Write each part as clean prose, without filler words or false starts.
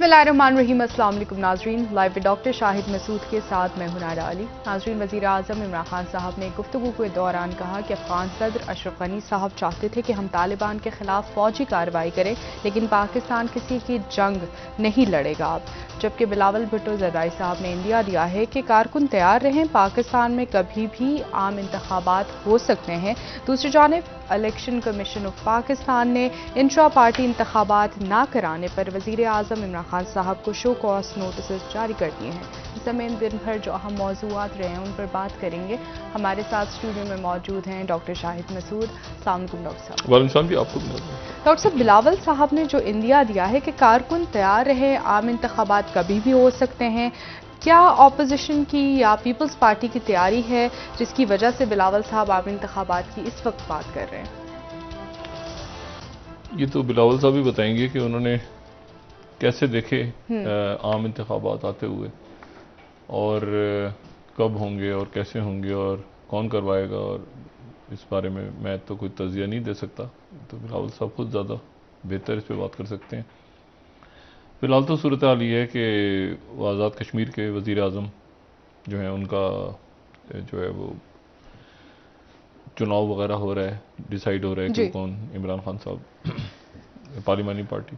बिस्मिल्लाहिर्रहमानिर्रहीम। अस्सलाम वालेकुम नाजरीन, live with doctor Shahid Masood के साथ मैं हूं नारा अली। नाजरीन, वज़ीर आज़म इमरान खान साहब ने गुफ्तगू के दौरान कहा कि अफगान सदर अशरफ गनी साहब चाहते थे कि हम तालिबान के खिलाफ फौजी कार्रवाई करें, लेकिन पाकिस्तान किसी की जंग नहीं लड़ेगा अब। जबकि बिलावल भुट्टो ज़रदारी साहब ने इंदिया दिया है कि कारकुन तैयार रहें, पाकिस्तान में कभी भी आम इंतखाबात हो सकते हैं। दूसरी जानिब इलेक्शन कमीशन ऑफ पाकिस्तान ने इंट्रा पार्टी इंतखाबात ना कराने पर वज़ीर आज़म इमरान खान साहब को शो कॉज नोटिस जारी कर दिए हैं। इस समय दिन भर जो अहम मौजूआत रहे हैं उन पर बात करेंगे। हमारे साथ स्टूडियो में मौजूद हैं डॉक्टर शाहिद मसूद। अस्सलाम वालेकुम डॉक्टर साहब। वालेकुम भी आपको। डॉक्टर साहब, बिलावल साहब ने जो इंदिया दिया है कि कारकुन तैयार रहे, आम इंतखाबात कभी भी हो सकते हैं, क्या ऑपोजिशन की या पीपल्स पार्टी की तैयारी है जिसकी वजह से बिलावल साहब आम इंतखाबात की इस वक्त बात कर रहे हैं? ये तो बिलावल साहब भी बताएंगे कि उन्होंने कैसे देखे आम इंतखाबात आते हुए, और कब होंगे और कैसे होंगे और कौन करवाएगा, और इस बारे में मैं तो कोई तज़िया नहीं दे सकता। तो बिलावल साहब खुद ज़्यादा बेहतर इस पर बात कर सकते हैं। फिलहाल तो सूरत हाल ये है कि आज़ाद कश्मीर के वज़ीर आज़म जो है उनका जो है वो चुनाव वगैरह हो रहा है, डिसाइड हो रहा है कि कौन, इमरान खान साहब पार्लिमानी पार्टी।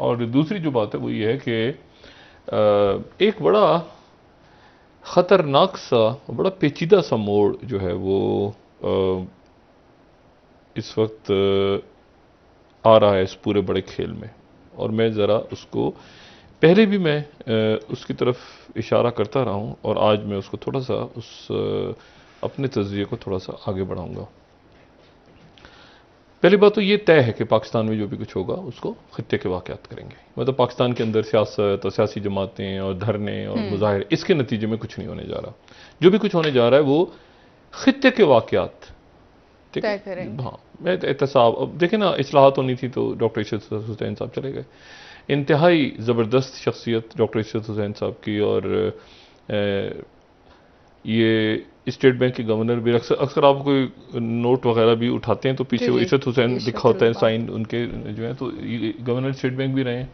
और दूसरी जो बात है वो ये है कि एक बड़ा ख़तरनाक सा, बड़ा पेचीदा सा मोड़ जो है वो इस वक्त आ रहा है इस पूरे बड़े खेल में। और मैं ज़रा उसको पहले भी मैं उसकी तरफ इशारा करता रहा हूँ, और आज मैं उसको थोड़ा सा अपने तज़िये को थोड़ा सा आगे बढ़ाऊँगा। पहली बात तो ये तय है कि पाकिस्तान में जो भी कुछ होगा उसको खित्ते के वाक़यात करेंगे। मतलब पाकिस्तान के अंदर सियासत और सियासी जमातें और धरने और मुजाहिरे, इसके नतीजे में कुछ नहीं होने जा रहा। जो भी कुछ होने जा रहा है वो खित्ते के वाक़यात ठीक है। हाँ, मैं एहतसाब, अब देखें ना, इस्लाहात होनी थी तो डॉक्टर इशरत हुसैन साहब चले गए। इंतहाई ज़बरदस्त शख्सियत डॉक्टर इशरत हुसैन साहब की, और ये स्टेट बैंक के गवर्नर भी अक्सर आप कोई नोट वगैरह भी उठाते हैं तो पीछे वो इशरत हुसैन लिखा होता है, साइन उनके जो है। तो गवर्नर स्टेट बैंक भी रहे हैं,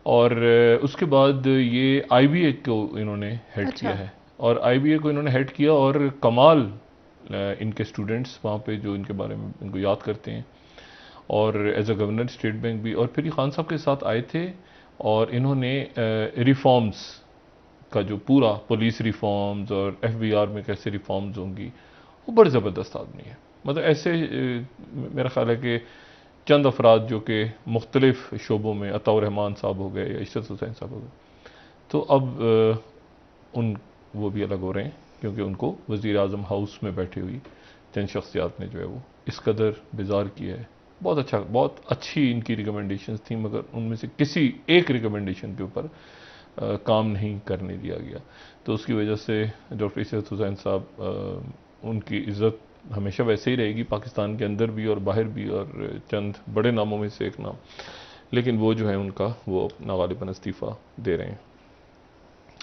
और उसके बाद ये IBA को इन्होंने हेड किया है, और IBA को इन्होंने हेड किया, और कमाल इनके स्टूडेंट्स वहाँ पे जो इनके बारे में इनको याद करते हैं, और as a governor State Bank भी। और फिर ये खान साहब के साथ आए थे, और इन्होंने रिफॉर्म्स का जो पूरा पुलिस रिफॉर्म्स और FBR में कैसे रिफॉर्म्स होंगी, वो बड़े ज़बरदस्त आदमी है। मतलब ऐसे मेरा ख्याल है कि चंद अफराद जो कि मुख्तलिफ शोबों में, अताउर रहमान साहब हो गए या इशरत हुसैन साहब हो गए, तो अब वो भी अलग हो रहे हैं, क्योंकि उनको वज़ीर आज़म हाउस में बैठी हुई चंद शख्सियात ने जो है वो इस कदर बेजार किया है। बहुत अच्छी इनकी रिकमेंडेशंस थी, मगर उनमें से किसी एक रिकमेंडेशन के ऊपर काम नहीं करने दिया गया। तो उसकी वजह से डॉक्टर इशरत हुसैन साहब, उनकी इज़्ज़त हमेशा वैसे ही रहेगी पाकिस्तान के अंदर भी और बाहर भी, और चंद बड़े नामों में से एक नाम, लेकिन वो जो है उनका वो अपना गालिबन इस्तीफ़ा दे रहे हैं।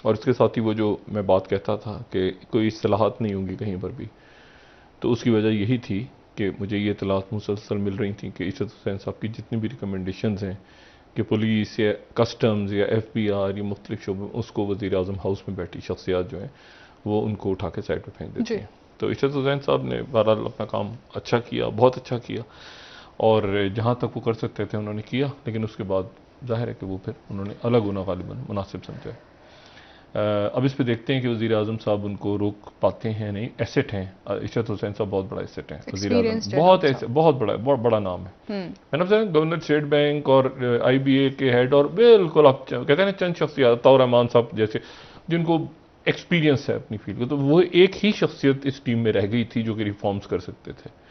और इसके साथ ही वो जो मैं बात कहता था कि कोई इस्तिलाहात नहीं होंगी कहीं पर भी, तो उसकी वजह यही थी कि मुझे ये इत्तलात मुसलसल मिल रही थी कि इशरत हुसैन साहब की जितनी भी रिकमेंडेशंस हैं कि पुलिस या कस्टम्स या FBR या मुख्तलिफ शोबों, उसको वज़ीर आज़म हाउस में बैठी शख्सियात जो हैं वो उनको उठा के साइड पर फेंक देती हैं। तो इशरत हुसैन साहब ने बहरहाल अपना काम अच्छा किया, बहुत अच्छा किया, और जहाँ तक वो कर सकते थे उन्होंने किया। लेकिन उसके बाद जाहिर है कि वो फिर उन्होंने अलग होना गालिबन मुनासिब समझा। अब इस पे देखते हैं कि वज़ीर आज़म साहब उनको रोक पाते हैं नहीं। एसेट हैं, इशरत हुसैन साहब बहुत बड़ा एसेट हैं, वज़ीर आज़म बहुत बड़ा नाम है। मैंने बताया गवर्नर स्टेट बैंक और IBA के हेड, और बिल्कुल आप कहते हैं ना चंद शख्सियत, अताउर रहमान साहब जैसे, जिनको एक्सपीरियंस है अपनी फील्ड का, तो वो एक ही शख्सियत इस टीम में रह गई थी जो कि रिफॉर्म्स कर सकते थे।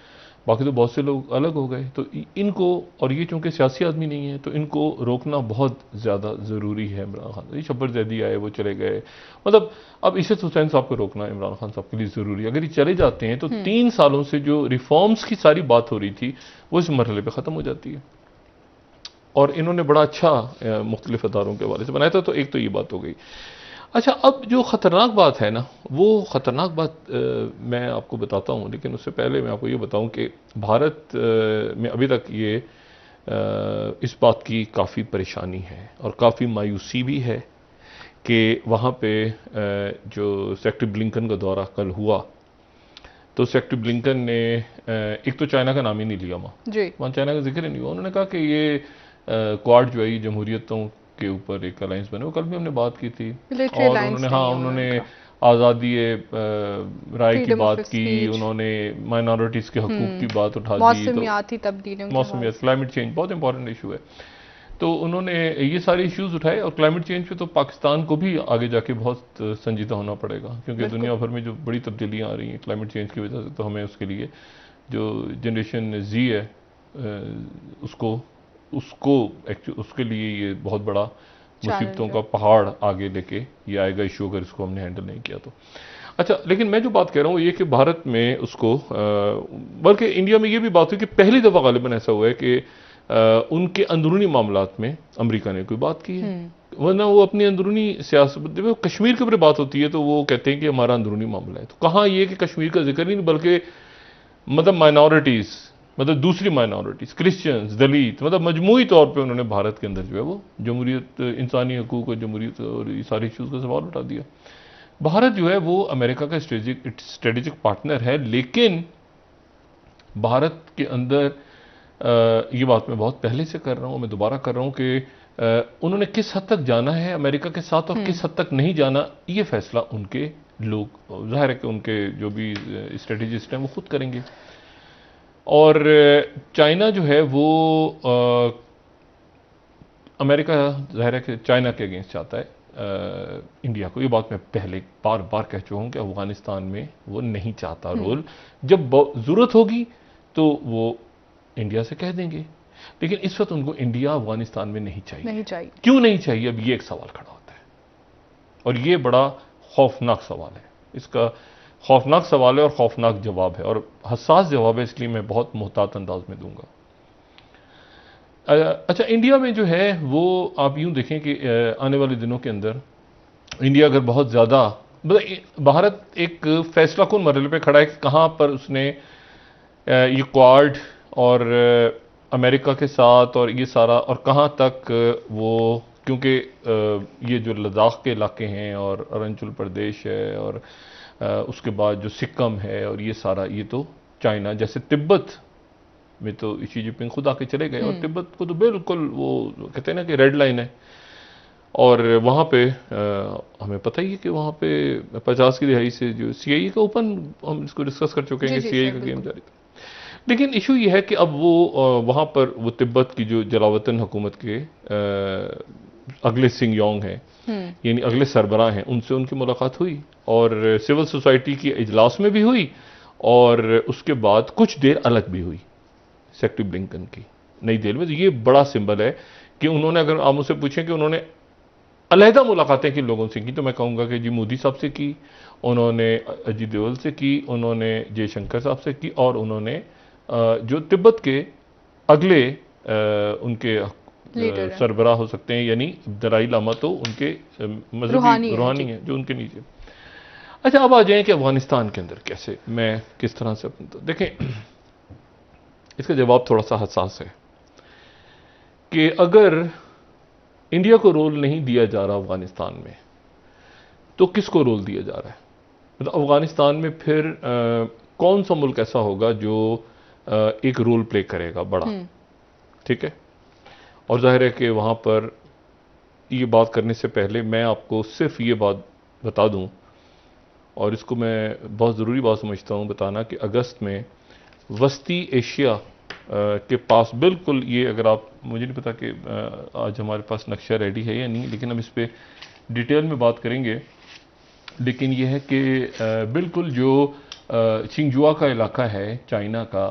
बाकी तो बहुत से लोग अलग हो गए। तो इनको, और ये चूँकि सियासी आदमी नहीं है, तो इनको रोकना बहुत ज़्यादा ज़रूरी है। इमरान खान, ये शब्बर जैदी आए, वो चले गए, मतलब अब इशरत हुसैन साहब को रोकना इमरान खान साहब के लिए ज़रूरी है। अगर ये चले जाते हैं तो 3 सालों से जो रिफॉर्म्स की सारी बात हो रही थी वो इस मरहले पर ख़त्म हो जाती है। और इन्होंने बड़ा अच्छा मुख्तलिफ अदारों के हवाले से बनाया था। तो एक तो ये बात हो गई। अच्छा, अब जो ख़तरनाक बात है ना, वो ख़तरनाक बात मैं आपको बताता हूँ, लेकिन उससे पहले मैं आपको ये बताऊँ कि भारत में अभी तक ये इस बात की काफ़ी परेशानी है और काफ़ी मायूसी भी है कि वहाँ पे जो सेक्रेटरी ब्लिंकन का दौरा कल हुआ, तो सेक्रेटरी ब्लिंकन ने एक तो चाइना का नाम ही नहीं लिया वहाँ चाइना का जिक्र ही नहीं हुआ। उन्होंने कहा कि ये क्वाड जो है ये जमहूरियतों के ऊपर एक अलायंस बने, वो कल भी हमने बात की थी। और उन्होंने आज़ादी राय की बात की, उन्होंने माइनॉरिटीज़ के हकूक़ की बात उठा दी, मौसमियाती तब्दीलियों, मौसमियात, क्लाइमेट चेंज बहुत इंपॉर्टेंट इशू है, तो उन्होंने ये सारे इश्यूज उठाए। और क्लाइमेट चेंज पे तो पाकिस्तान को भी आगे जाके बहुत संजीदा होना पड़ेगा, क्योंकि दुनिया भर में जो बड़ी तब्दीलियाँ आ रही हैं क्लाइमेट चेंज की वजह से, तो हमें उसके लिए जो जनरेशन जी है उसके लिए ये बहुत बड़ा मुसीबतों का पहाड़ आगे लेके ये आएगा इशू, अगर इसको हमने हैंडल नहीं किया तो। अच्छा, लेकिन मैं जो बात कह रहा हूँ ये कि भारत में उसको बल्कि इंडिया में ये भी बात हुई कि पहली दफ़ा गालिबन ऐसा हुआ है कि उनके अंदरूनी मामलात में अमेरिका ने कोई बात की है, वरना वो अपनी अंदरूनी सियासत, जब कश्मीर के ऊपर बात होती है तो वो कहते हैं कि हमारा अंदरूनी मामला है। तो कहाँ ये कि कश्मीर का जिक्र नहीं, बल्कि मतलब माइनॉरिटीज़, मतलब दूसरी माइनॉरिटीज़, क्रिश्चियंस, दलित, मतलब मजमूई तौर पे उन्होंने भारत के अंदर जो है वो जमहूरियत, इंसानी हकूक़ और जमहूरियत और ये सारे इशूज़ का सवाल उठा दिया। भारत जो है वो अमेरिका का स्ट्रेटेजिक पार्टनर है, लेकिन भारत के अंदर ये बात मैं बहुत पहले से कर रहा हूँ, मैं दोबारा कर रहा हूँ कि उन्होंने किस हद तक जाना है अमेरिका के साथ और किस हद तक नहीं जाना, ये फैसला उनके लोग, जाहिर है कि उनके जो भी स्ट्रेटेजिस्ट हैं वो खुद करेंगे। और चाइना जो है वो अमेरिका जाहिर है कि चाइना के अगेंस्ट चाहता है इंडिया को। ये बात मैं पहले बार बार कह चुका हूँ कि अफगानिस्तान में वो नहीं चाहता रोल, जब ज़रूरत होगी तो वो इंडिया से कह देंगे, लेकिन इस वक्त उनको इंडिया अफगानिस्तान में नहीं चाहिए। क्यों नहीं चाहिए, अब ये एक सवाल खड़ा होता है और ये बड़ा खौफनाक सवाल है। इसका खौफनाक सवाल है और खौफनाक जवाब है और हसास जवाब है, इसलिए मैं बहुत मुहतात अंदाज में दूंगा। अच्छा, इंडिया में जो है वो आप यूं देखें कि आने वाले दिनों के अंदर इंडिया अगर बहुत ज़्यादा, मतलब भारत एक फैसला कौन मरहले पे खड़ा है कि कहाँ पर उसने ये क्वाड और अमेरिका के साथ और ये सारा, और कहाँ तक वो, क्योंकि ये जो लद्दाख के इलाके हैं और अरुणाचल प्रदेश है और उसके बाद जो सिक्किम है और ये सारा, ये तो चाइना, जैसे तिब्बत में तो शी जिनपिंग खुद आके चले गए और तिब्बत को तो बिल्कुल वो कहते हैं ना कि रेड लाइन है। और वहाँ पे हमें पता ही है कि वहाँ पे 50 की दिहाई से जो सीआईए का ओपन, हम इसको डिस्कस कर चुके हैं कि सीआईए का गेम जारी था। लेकिन इशू ये है कि अब वो वहाँ पर वो तिब्बत की जो जलावतन हुकूमत के अगले सिंगयोंग हैं, यानी अगले सरबराह हैं, उनसे उनकी मुलाकात हुई और सिविल सोसाइटी की इजलास में भी हुई और उसके बाद कुछ देर अलग भी हुई सेक्रेटरी ब्लिंकन की नई दिल्ली में। तो ये बड़ा सिंबल है कि उन्होंने, अगर आप मुझसे पूछें कि उन्होंने अलहदा मुलाकातें किन लोगों से की, तो मैं कहूँगा कि जी मोदी साहब से की, उन्होंने अजीत डोवाल से की, उन्होंने जयशंकर साहब से की और उन्होंने जो तिब्बत के अगले उनके सरबराह हो सकते हैं, यानी दलाई लामा तो उनके मजहबी रूहानी हैं जो उनके नीचे। अच्छा, अब आ जाएं कि अफगानिस्तान के अंदर कैसे, मैं किस तरह से अपने, तो देखें इसका जवाब थोड़ा सा हसास है कि अगर इंडिया को रोल नहीं दिया जा रहा अफगानिस्तान में, तो किसको रोल दिया जा रहा है? मतलब अफगानिस्तान में फिर कौन सा मुल्क ऐसा होगा जो एक रोल प्ले करेगा बड़ा, ठीक है? और जाहिर है कि वहाँ पर ये बात करने से पहले मैं आपको सिर्फ ये बात बता दूं, और इसको मैं बहुत ज़रूरी बात समझता हूँ बताना, कि अगस्त में वस्ती एशिया के पास बिल्कुल, ये अगर आप, मुझे नहीं पता कि आज हमारे पास नक्शा रेडी है या नहीं, लेकिन हम इस पर डिटेल में बात करेंगे। लेकिन ये है कि बिल्कुल जो शिंगजुआ का इलाका है चाइना का,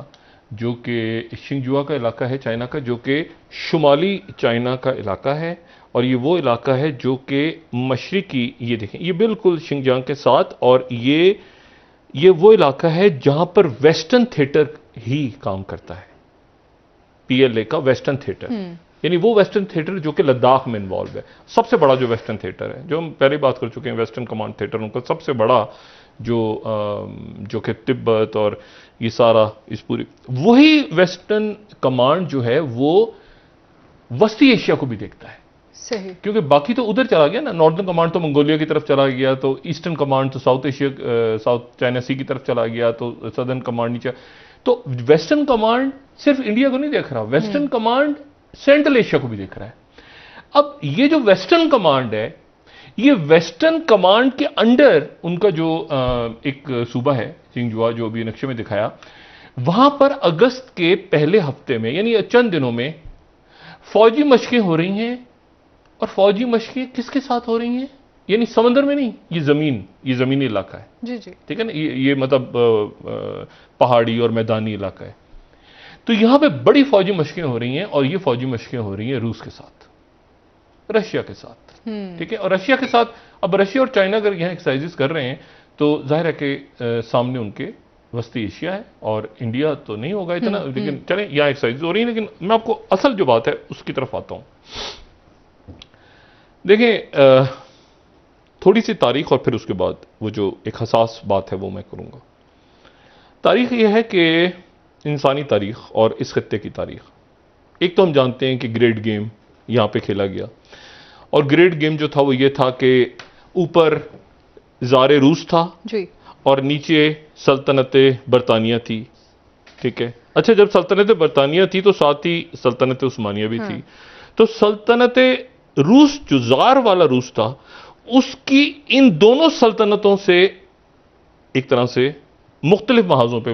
जो कि शिंगजुआ का इलाका है चाइना का, जो कि शुमाली चाइना का इलाका है, और ये वो इलाका है जो कि मशरिकी, ये देखें ये बिल्कुल शिंगजांग के साथ, और ये वो इलाका है जहां पर वेस्टर्न थिएटर ही काम करता है, पीएलए का वेस्टर्न थिएटर, यानी वो वेस्टर्न थिएटर जो कि लद्दाख में इन्वॉल्व है। सबसे बड़ा जो वेस्टर्न थिएटर है, जो हम पहले बात कर चुके हैं, वेस्टर्न कमांड थिएटर, उनका सबसे बड़ा जो कि तिब्बत और ये सारा, इस पूरी, वही वेस्टर्न कमांड जो है वो वस्ती एशिया को भी देखता है। सही। क्योंकि बाकी तो उधर चला गया ना, नॉर्दर्न कमांड तो मंगोलिया की तरफ चला गया, तो ईस्टर्न कमांड तो साउथ एशिया, साउथ चाइना सी की तरफ चला गया, तो सदर्न कमांड नीचे। तो वेस्टर्न कमांड सिर्फ इंडिया को नहीं देख रहा, वेस्टर्न कमांड सेंट्रल एशिया को भी देख रहा है। अब ये जो वेस्टर्न कमांड है, ये वेस्टर्न कमांड के अंडर उनका जो एक सूबा है सिंगजुआ, जो अभी नक्शे में दिखाया, वहां पर अगस्त के पहले हफ्ते में यानी चंद दिनों में फौजी मशकें हो रही हैं। और फौजी मशकें किसके साथ हो रही हैं? यानी समंदर में नहीं, ये जमीनी इलाका है। जी जी, ठीक है ना, ये मतलब पहाड़ी और मैदानी इलाका है। तो यहां पे बड़ी फौजी मशकें हो रही हैं, और ये फौजी मशकें हो रही हैं रूस के साथ, रशिया के साथ। ठीक है, और रशिया के साथ, अब रशिया और चाइना अगर यहां एक्सरसाइजेस कर रहे हैं तो जाहिर है कि सामने उनके वस्ती एशिया है, और इंडिया तो नहीं होगा इतना, लेकिन चलें यहां एक्सरसाइज हो रही है। लेकिन मैं आपको असल जो बात है उसकी तरफ आता हूं। देखिए, थोड़ी सी तारीख और फिर उसके बाद वो जो एक हसास बात है वो मैं करूंगा। तारीख ये है कि इंसानी तारीख और इस खत्ते की तारीख, एक तो हम जानते हैं कि ग्रेट गेम यहां पे खेला गया, और ग्रेट गेम जो था वो ये था कि ऊपर ज़ारे रूस था जी, और नीचे सल्तनत बरतानिया थी। ठीक है, अच्छा, जब सल्तनत बरतानिया थी तो साथ ही सल्तनत उस्मानिया भी थी। तो सल्तनत रूस, जो ज़ार वाला रूस था, उसकी इन दोनों सल्तनतों से एक तरह से मुख्तलिफ महाजों पे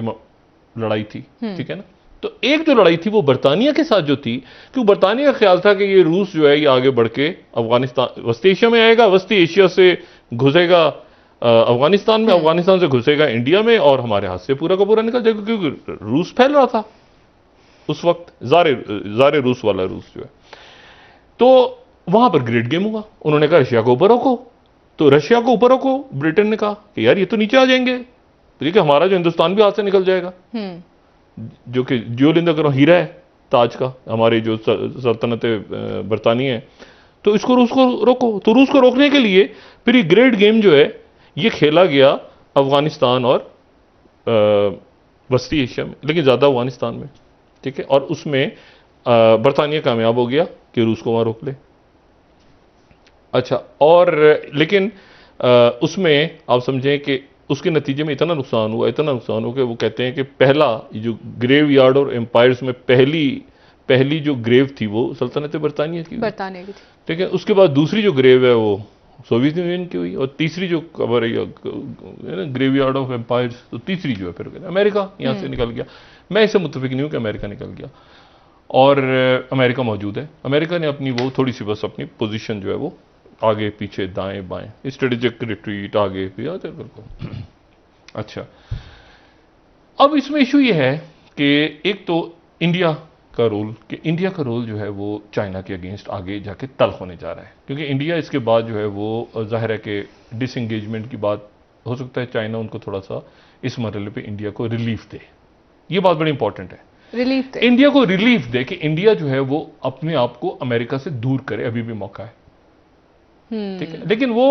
लड़ाई थी। ठीक है ना, तो एक जो लड़ाई थी वो बरतानिया के साथ जो थी, क्योंकि बरतानिया का ख्याल था कि ये रूस जो है ये आगे बढ़ के अफगानिस्तान, वस्ती एशिया में आएगा, वस्ती एशिया से घुसेगा अफगानिस्तान में, अफगानिस्तान से घुसेगा इंडिया में, और हमारे हाथ से पूरा का पूरा निकल जाएगा, क्योंकि रूस फैल रहा था उस वक्त, ज़ारे रूस वाला रूस जो है। तो वहां पर ग्रेट गेम हुआ। उन्होंने कहा रशिया को ऊपर रोको, तो रशिया को ऊपर रोको, ब्रिटेन ने कहा कि यार ये तो नीचे आ जाएंगे, ठीक है, हमारा जो हिंदुस्तान भी हाथ से निकल जाएगा, जो कि जियोलिंदा करो हीरा है ताज का, हमारी जो सल्तनत बरतानिया है, तो इसको रूस को रोको। तो रूस को रोकने के लिए फिर ये ग्रेट गेम जो है ये खेला गया अफगानिस्तान और वस्ती एशिया में, लेकिन ज्यादा अफगानिस्तान में। ठीक है, और उसमें बरतानिया कामयाब हो गया कि रूस को वहां रोक ले। अच्छा, और लेकिन उसमें आप समझें कि उसके नतीजे में इतना नुकसान हुआ कि वो कहते हैं कि पहला जो ग्रेव यार्ड और एम्पायर्स में पहली जो ग्रेव थी वो सल्तनत बरतानिया की थी। ठीक है, उसके बाद दूसरी जो ग्रेव है वो सोवियत यूनियन की हुई, और तीसरी जो कवर है ना ग्रेव यार्ड ऑफ एम्पायर्स, तो तीसरी जो है फिर अमेरिका यहां से निकल गया। मैं इससे मुत्तफिक नहीं हूं कि अमेरिका निकल गया, और अमेरिका मौजूद है। अमेरिका ने अपनी वो थोड़ी सी बस अपनी पोजीशन जो है वो आगे पीछे दाएं बाएं, स्ट्रेटेजिक रिट्रीट आगे पीछे बिल्कुल। अच्छा, अब इसमें इशू ये है कि एक तो इंडिया का रोल जो है वो चाइना के अगेंस्ट आगे जाके तल्ख होने जा रहा है, क्योंकि इंडिया इसके बाद जो है वो जाहिर है कि डिसएंगेजमेंट की बात हो सकता है, चाइना उनको थोड़ा सा इस मरहले पे इंडिया को रिलीफ दे। ये बात बड़ी इंपॉर्टेंट है, रिलीफ दे, इंडिया को रिलीफ दे कि इंडिया जो है वो अपने आप को अमेरिका से दूर करे, अभी भी मौका है। ठीक है, लेकिन वो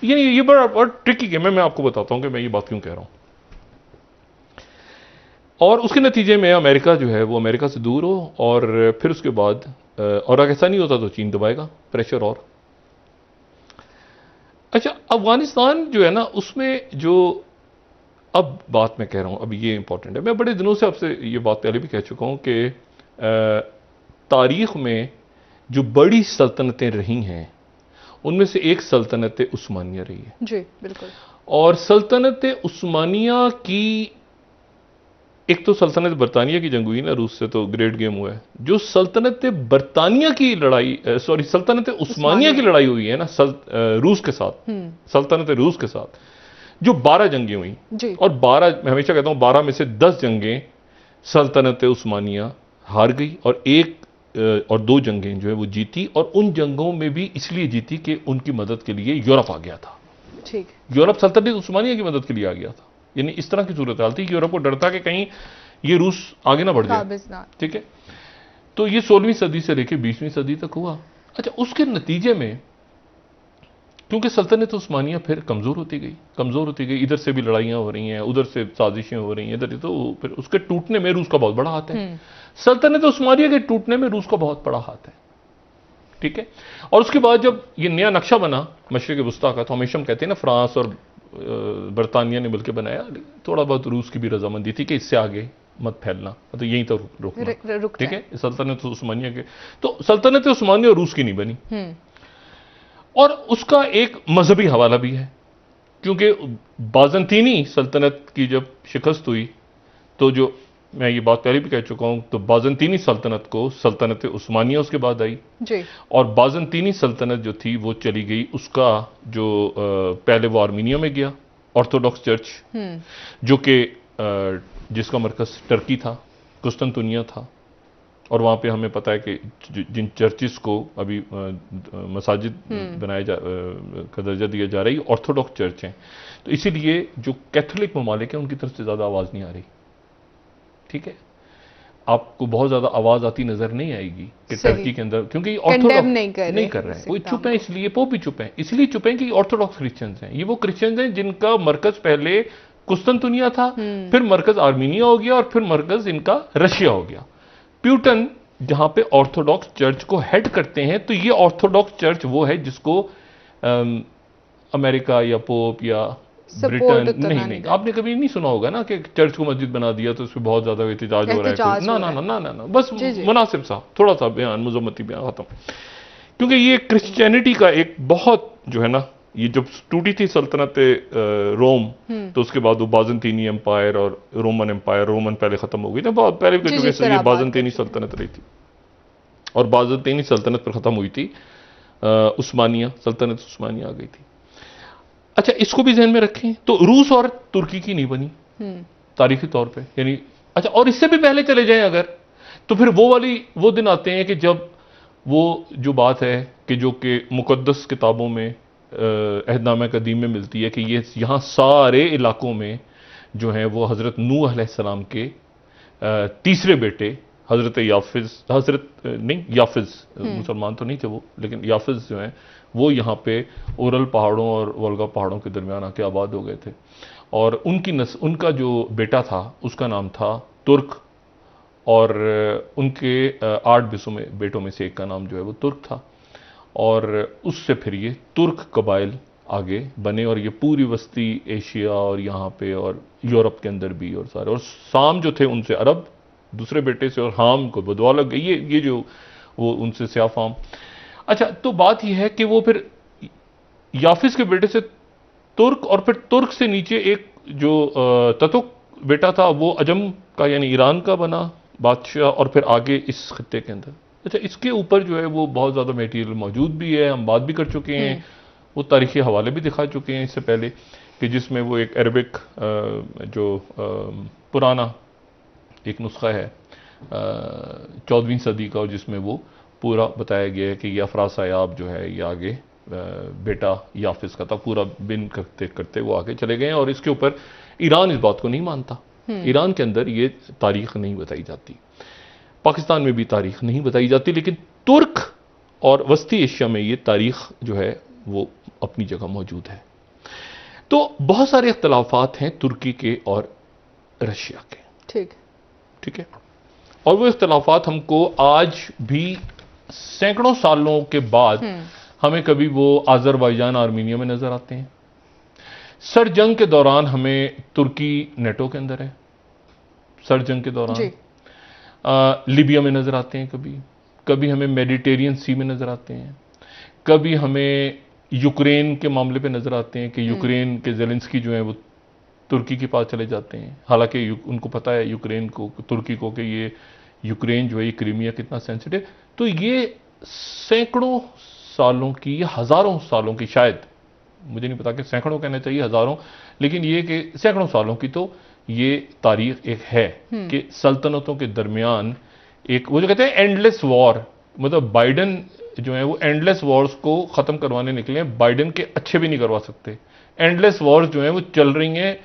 ये बड़ा ट्रिकी गेम है। मैं आपको बताता हूं कि मैं ये बात क्यों कह रहा हूं। और उसके नतीजे में अमेरिका जो है वो अमेरिका से दूर हो, और फिर उसके बाद और अगर ऐसा नहीं होता तो चीन दबाएगा प्रेशर और। अच्छा, अफगानिस्तान जो है ना, उसमें जो अब बात मैं कह रहा हूं, अब ये इंपॉर्टेंट है। मैं बड़े दिनों से आपसे ये बात पहले भी कह चुका हूं कि तारीख में जो बड़ी सल्तनतें रही हैं उनमें से एक सल्तनत उस्मानिया रही है। जी बिल्कुल। और सल्तनत उस्मानिया की, एक तो सल्तनत बरतानिया की जंग हुई ना रूस से, तो ग्रेट गेम हुआ है। जो सल्तनत बरतानिया की लड़ाई, सल्तनत उस्मानिया की लड़ाई हुई है ना रूस के साथ, सल्तनत रूस के साथ, जो 12 जंगें हुई, और 12, मैं हमेशा कहता हूं 12 में से 10 जंगें सल्तनत उस्मानिया हार गई, और और 2 जंगें जो है वो जीती। और उन जंगों में भी इसलिए जीती कि उनकी मदद के लिए यूरोप आ गया था। ठीक, यूरोप सल्तनत उस्मानिया की मदद के लिए आ गया था। यानी इस तरह की सूरत हाल थी कि यूरोप को डर था कि कहीं ये रूस आगे ना बढ़ जाए। ठीक है, तो ये 16वीं सदी से लेकर 20वीं सदी तक हुआ। अच्छा, उसके नतीजे में क्योंकि सल्तनत उस्मानिया फिर कमज़ोर होती गई, इधर से भी लड़ाइयाँ हो रही हैं, उधर से साजिशें हो रही हैं, इधर, तो फिर उसके टूटने में रूस का बहुत बड़ा हाथ है। सल्तनत उस्मानिया के टूटने में रूस का बहुत बड़ा हाथ है, ठीक है। और उसके बाद जब ये नया नक्शा बना मशरिक़ वुस्ता का, तो हमेशा हम कहते हैं ना फ्रांस और बरतानिया ने मिलकर बनाया, थोड़ा बहुत रूस की भी रजामंदी थी कि इससे आगे मत फैलना, तो यहीं तो रुकना, ठीक है। सल्तनत उस्मानिया के, तो सल्तनत उस्मानिया और रूस की नहीं बनी। और उसका एक मजहबी हवाला भी है, क्योंकि बाज़ंतीनी सल्तनत की जब शिकस्त हुई, तो जो मैं ये बात पहले भी कह चुका हूं, तो बाज़ंतीनी सल्तनत को सल्तनत उस्मानिया उसके बाद आई जी। और बाज़ंतीनी सल्तनत जो थी वो चली गई, उसका जो पहले वो आर्मीनिया में गया, ऑर्थोडॉक्स चर्च, जो कि जिसका मरकज टर्की था, कुस्तुनतुनिया था। और वहाँ पे हमें पता है कि जिन चर्चिस को अभी मसाजिद बनाए का दर्जा दिया जा रहा है, ऑर्थोडॉक्स चर्च हैं। तो इसीलिए जो कैथोलिक ममालिक हैं उनकी तरफ से ज़्यादा आवाज़ नहीं आ रही, ठीक है। आपको बहुत ज़्यादा आवाज़ आती नज़र नहीं आएगी कि टर्की के अंदर, क्योंकि ऑर्थोडॉक्स नहीं कर रहे हैं, कोई चुप है, इसलिए पोप भी चुप है, इसलिए चुप है कि ऑर्थोडॉक्स क्रिश्चियंस हैं। ये वो क्रिश्चियंस हैं जिनका मरकज़ पहले कुस्तुनतुनिया था, फिर मरकज़ आर्मीनिया हो गया, और फिर मरकज़ इनका रशिया हो गया। प्यूटन जहां पे ऑर्थोडॉक्स चर्च को हेड करते हैं, तो ये ऑर्थोडॉक्स चर्च वो है जिसको अमेरिका या पोप या ब्रिटेन नहीं, आपने कभी नहीं सुना होगा ना कि चर्च को मस्जिद बना दिया तो उसमें बहुत ज्यादा एहतजाज हो रहा है। ना ना ना ना ना, बस मुनासिब सा थोड़ा सा बयान, मुजम्मती बयान खत्म। क्योंकि ये क्रिश्चियनिटी का एक बहुत जो है ना, ये जब टूटी थी सल्तनत रोम, तो उसके बाद वो बाज़ंतीनी एम्पायर और रोमन एम्पायर, रोमन पहले खत्म हो गई थी, बहुत पहले भी कह चुके, ये बाज़ंतीनी सल्तनत रही थी, और बाज़ंतीनी सल्तनत पर खत्म हुई थी, उस्मानिया सल्तनत उस्मानिया आ गई थी। अच्छा, इसको भी ध्यान में रखें, तो रूस और तुर्की की नहीं बनी तारीखी तौर पे, यानी अच्छा, और इससे भी पहले चले जाएं अगर, तो फिर वो दिन आते हैं कि जब वो जो बात है कि जो कि मुकद्दस किताबों में अहदनामा कदीम में मिलती है कि ये यहाँ सारे इलाकों में जो हैं वो हज़रत नूह अलैहिस्सलाम के तीसरे बेटे हज़रत याफिज़, मुसलमान तो नहीं थे वो, लेकिन याफिज़ जो हैं वो यहाँ पे ओरल पहाड़ों और वोल्गा पहाड़ों के दरमियान आके आबाद हो गए थे। और उनका जो बेटा था उसका नाम था तुर्क, और उनके 8 बेटों में से एक का नाम जो है वो तुर्क था। और उससे फिर ये तुर्क कबाइल आगे बने, और ये पूरी वस्ती एशिया और यहाँ पे और यूरोप के अंदर भी, और सारे, और साम जो थे उनसे अरब दूसरे बेटे से, और हाम को बदवा लग गई, ये जो वो उनसे स्याफाम। अच्छा, तो बात यह है कि वो फिर याफिस के बेटे से तुर्क, और फिर तुर्क से नीचे एक जो ततुक बेटा था वो अजम का यानी ईरान का बना बादशाह, और फिर आगे इस खत्ते के अंदर। अच्छा, इसके ऊपर जो है वो बहुत ज़्यादा मटेरियल मौजूद भी है, हम बात भी कर चुके हैं, वो तारीखी हवाले भी दिखा चुके हैं इससे पहले, कि जिसमें वो एक अरबिक जो पुराना एक नुस्खा है 14वीं सदी का, और जिसमें वो पूरा बताया गया है कि ये अफरासायाब जो है ये आगे बेटा याफिस का था, पूरा बिन करते करते वो आगे चले गए। और इसके ऊपर ईरान इस बात को नहीं मानता, ईरान के अंदर ये तारीख नहीं बताई जाती, पाकिस्तान में भी तारीख नहीं बताई जाती, लेकिन तुर्क और वस्ती एशिया में ये तारीख जो है वो अपनी जगह मौजूद है। तो बहुत सारे इख्तलाफात हैं तुर्की के और रशिया के, ठीक है। और वो इख्तलाफात हमको आज भी सैकड़ों सालों के बाद हमें कभी वो आज़रबाईजान आर्मीनिया में नजर आते हैं, सर जंग के दौरान हमें तुर्की नेटो के अंदर है, सर जंग के दौरान लीबिया में नजर आते हैं, कभी हमें मेडिटेरियन सी में नजर आते हैं, कभी हमें यूक्रेन के मामले पे नजर आते हैं कि यूक्रेन के ज़ेलेंस्की जो है वो तुर्की के पास चले जाते हैं, हालांकि उनको पता है यूक्रेन को, तुर्की को, कि ये यूक्रेन जो है ये क्रीमिया कितना सेंसिटिव। तो ये सैकड़ों सालों की या हज़ारों सालों की, शायद मुझे नहीं पता कि सैकड़ों कहना चाहिए हज़ारों, लेकिन ये कि सैकड़ों सालों की तो ये तारीख एक है कि सल्तनतों के दरमियान एक वो जो कहते हैं एंडलेस वॉर, मतलब बाइडन जो है वो एंडलेस वॉर्स को ख़त्म करवाने निकले हैं, बाइडन के अच्छे भी नहीं करवा सकते, एंडलेस वॉर्स जो है वो चल रही हैं।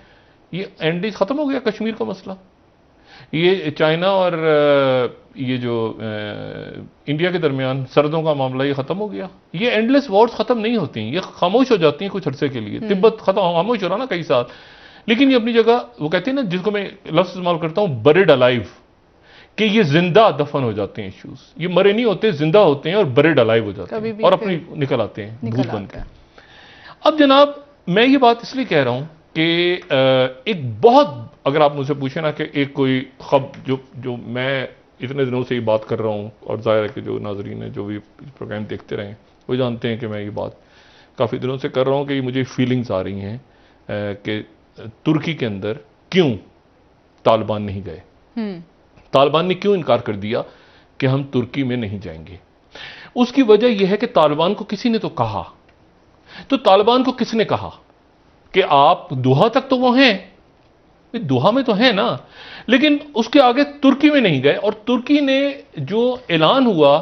ये एंडलेस ख़त्म हो गया कश्मीर का मसला, ये चाइना और ये जो इंडिया के दरमियान सरहदों का मामला ये खत्म हो गया। ये एंडलेस वॉर्स खत्म नहीं होती, ये खामोश हो जाती हैं कुछ अरसे के लिए। तिब्बत खत्म खामोश हो रहा ना कई साल, लेकिन ये अपनी जगह, वो कहते हैं ना, जिसको मैं लफ्ज इस्तेमाल करता हूं, बरिड अलाइव, कि ये जिंदा दफन हो जाते हैं इश्यूज। ये मरे नहीं होते, जिंदा होते हैं और बरिड अलाइव हो जाते हैं और अपनी निकल आते हैं भूत बनकर। अब जनाब मैं ये बात इसलिए कह रहा हूं कि एक बहुत, अगर आप मुझसे पूछे ना कि एक कोई जो मैं इतने दिनों से ये बात कर रहा हूं, और जाहिर है कि जो नाजरीन है जो भी प्रोग्राम देखते रहे वो जानते हैं कि मैं ये बात काफ़ी दिनों से कर रहा हूं कि मुझे फीलिंग्स आ रही हैं कि तुर्की के अंदर क्यों तालिबान नहीं गए, तालिबान ने क्यों इनकार कर दिया कि हम तुर्की में नहीं जाएंगे। उसकी वजह यह है कि तालिबान को किसी ने तो कहा, तो तालिबान को किसने कहा कि आप दोहा तक तो वो हैं, दोहा में तो है ना, लेकिन उसके आगे तुर्की में नहीं गए। और तुर्की ने जो ऐलान हुआ,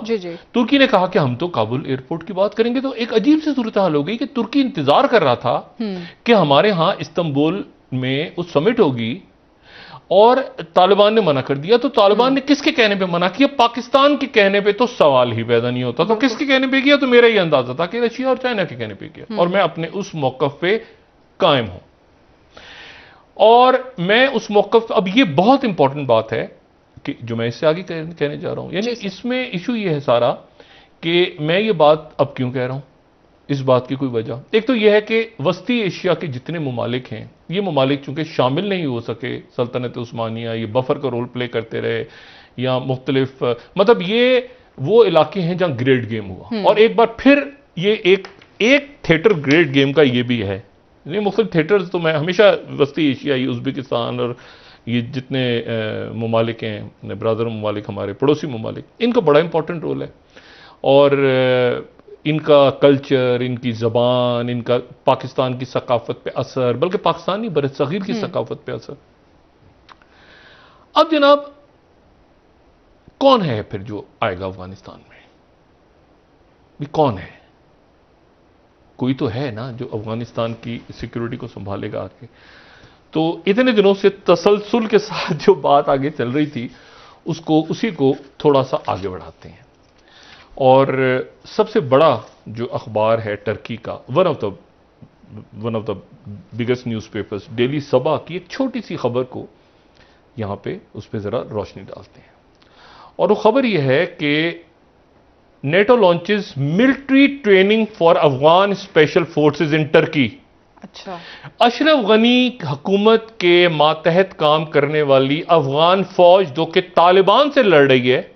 तुर्की ने कहा कि हम तो काबुल एयरपोर्ट की बात करेंगे। तो एक अजीब सी सूरत हाल हो गई कि तुर्की इंतजार कर रहा था कि हमारे यहां इस्तांबुल में उस समिट होगी और तालिबान ने मना कर दिया। तो तालिबान ने किसके कहने पे मना किया? पाकिस्तान के कहने पे तो सवाल ही पैदा नहीं होता। तो किसके कहने पे किया? तो मेरा ही अंदाजा था कि रशिया और चाइना के कहने पे किया, और मैं अपने उस मौकफ पे कायम हूं। और मैं उस मौकफ, अब ये बहुत इंपॉर्टेंट बात है कि जो मैं इससे आगे कहने जा रहा हूं, यानी इसमें इशू ये है सारा कि मैं ये बात अब क्यों कह रहा हूं, इस बात की कोई वजह। एक तो यह है कि वस्ती एशिया के जितने ममालिक हैं, ये ममालिक चूंकि शामिल नहीं हो सके सल्तनत उस्मानिया, ये बफर का रोल प्ले करते रहे, या मुख्तलिफ, मतलब ये वो इलाके हैं जहां ग्रेट गेम हुआ। और एक बार फिर ये एक थिएटर ग्रेट गेम का ये भी है। नहीं, मुख्तलिफ थिएटर्स तो मैं हमेशा वस्ती एशिया, ये उज़्बेकिस्तान और ये जितने ममालिक हैं, ब्रादर ममालिक, हमारे पड़ोसी ममालिक, इनका बड़ा इंपॉर्टेंट रोल है। और इनका कल्चर, इनकी ज़बान, इनका पाकिस्तान की सकाफत पे असर, बल्कि पाकिस्तान नहीं बरसगीर की सकाफत पे असर। अब जनाब कौन है फिर जो आएगा अफगानिस्तान में? भी कौन है? कोई तो है ना जो अफगानिस्तान की सिक्योरिटी को संभालेगा आगे। तो इतने दिनों से तसलसल के साथ जो बात आगे चल रही थी, उसी को थोड़ा सा आगे बढ़ाते हैं। और सबसे बड़ा जो अखबार है टर्की का, one of the biggest newspapers, daily Sabah की एक छोटी सी खबर को यहां पे उस पर जरा रोशनी डालते हैं। और वो खबर यह है कि NATO launches military training for Afghan special forces in Turkey। अच्छा, अशरफ गनी हुकूमत के मातहत काम करने वाली अफगान फौज जो कि तालिबान से लड़ रही है,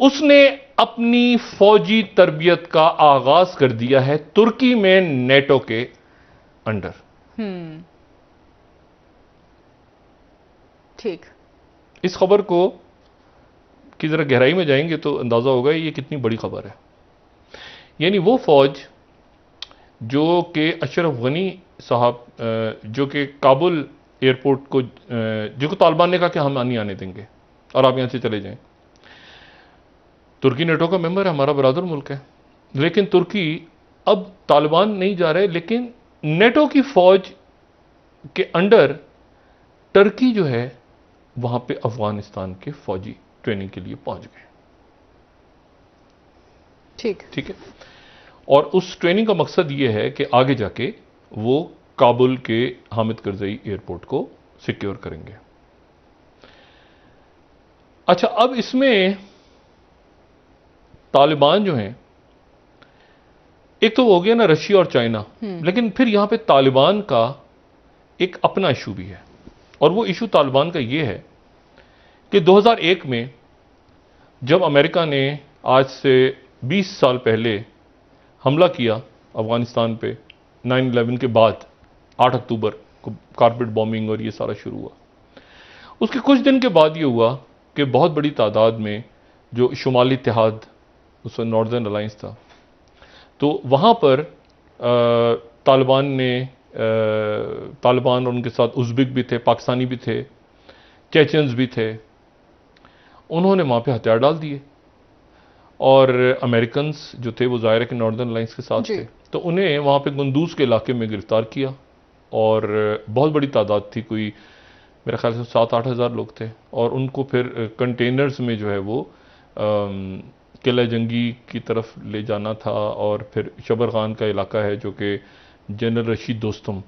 उसने अपनी फौजी तरबियत का आगाज कर दिया है तुर्की में, नेटो के अंडर। ठीक। इस खबर को कि जरा गहराई में जाएंगे तो अंदाजा होगा ये कितनी बड़ी खबर है। यानी वो फौज जो कि अशरफ गनी साहब, जो कि काबुल एयरपोर्ट को, जो तालिबान ने कहा कि हम नहीं आने देंगे और आप यहां से चले जाएं। तुर्की नेटो का मेंबर है, हमारा बरादर मुल्क है, लेकिन तुर्की अब तालिबान नहीं जा रहे, लेकिन नेटो की फौज के अंडर टर्की जो है वहां पे अफगानिस्तान के फौजी ट्रेनिंग के लिए पहुंच गए। ठीक है। और उस ट्रेनिंग का मकसद यह है कि आगे जाके वो काबुल के हामिद करजई एयरपोर्ट को सिक्योर करेंगे। अच्छा, अब इसमें तालिबान जो हैं, एक तो हो गया ना रशिया और चाइना, लेकिन फिर यहां पे तालिबान का एक अपना इशू भी है। और वो इशू तालिबान का ये है कि 2001 में जब अमेरिका ने आज से 20 साल पहले हमला किया अफगानिस्तान पे, 9/11 के बाद 8 अक्टूबर को कारपेट बॉम्बिंग और ये सारा शुरू हुआ, उसके कुछ दिन के बाद ये हुआ कि बहुत बड़ी तादाद में जो शुमाली इत्तेहाद, उस नॉर्दर्न अलायंस था, तो वहाँ पर तालिबान और उनके साथ उज़्बेक भी थे, पाकिस्तानी भी थे, चेचन्स भी थे, उन्होंने वहाँ पे हथियार डाल दिए। और अमेरिकन्स जो थे वो ज़ाहिर है कि नॉर्दर्न अलायंस के साथ थे, तो उन्हें वहाँ पे गुंदूज के इलाके में गिरफ्तार किया। और बहुत बड़ी तादाद थी, कोई मेरे ख्याल से 7-8 हज़ार लोग थे, और उनको फिर कंटेनर्स में जो है वो किला जंगी की तरफ ले जाना था। और फिर शबर खान का इलाका है जो कि जनरल रशीद दोस्तम,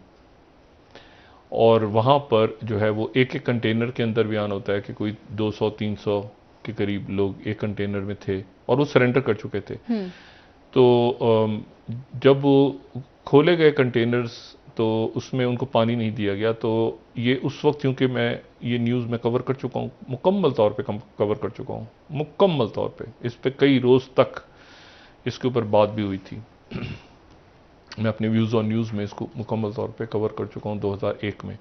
और वहाँ पर जो है वो एक एक कंटेनर के अंदर बयान होता है कि कोई 200-300 के करीब लोग एक कंटेनर में थे, और वो सरेंडर कर चुके थे। तो जब वो खोले गए कंटेनर्स तो उसमें उनको पानी नहीं दिया गया। तो ये उस वक्त, क्योंकि मैं ये न्यूज़ में कवर कर चुका हूँ, मुकम्मल तौर पे कवर कर चुका हूँ, मुकम्मल तौर पे, इस पे कई रोज़ तक इसके ऊपर बात भी हुई थी। मैं अपने व्यूज़ ऑन न्यूज़ में इसको मुकम्मल तौर पे कवर कर चुका हूँ 2001 में।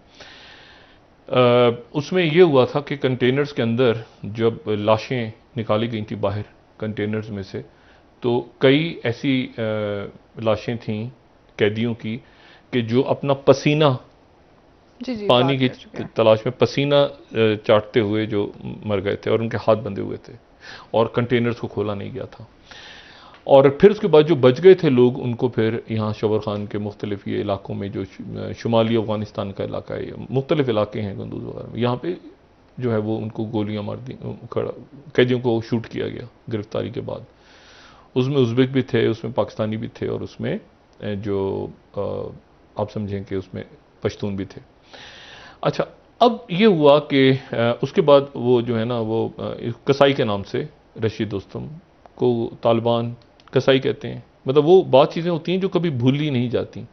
उसमें ये हुआ था कि कंटेनर्स के अंदर जब लाशें निकाली गई थी बाहर कंटेनर्स में से, तो कई ऐसी लाशें थीं कैदियों की कि जो अपना पसीना जी पानी की तलाश में पसीना चाटते हुए जो मर गए थे, और उनके हाथ बंधे हुए थे, और कंटेनर्स को खोला नहीं गया था। और फिर उसके बाद जो बच गए थे लोग, उनको फिर यहाँ शबर खान के मुख्तलिफ ये इलाकों में, जो शुमाली अफगानिस्तान का इलाका है, मुख्तलिफ इलाके हैं गंदूज वगैरह में, यहाँ पे जो है वो उनको गोलियाँ मार दी, कैदियों को शूट किया गया गिरफ्तारी के बाद। उसमें उज़्बेक भी थे, उसमें पाकिस्तानी भी थे, और उसमें जो आप समझें कि उसमें पश्तून भी थे। अच्छा, अब ये हुआ कि उसके बाद वो जो है ना वो कसाई के नाम से रशीद दोस्तम को तालिबान कसाई कहते हैं। मतलब वो बात चीज़ें होती हैं जो कभी भूली नहीं जाती।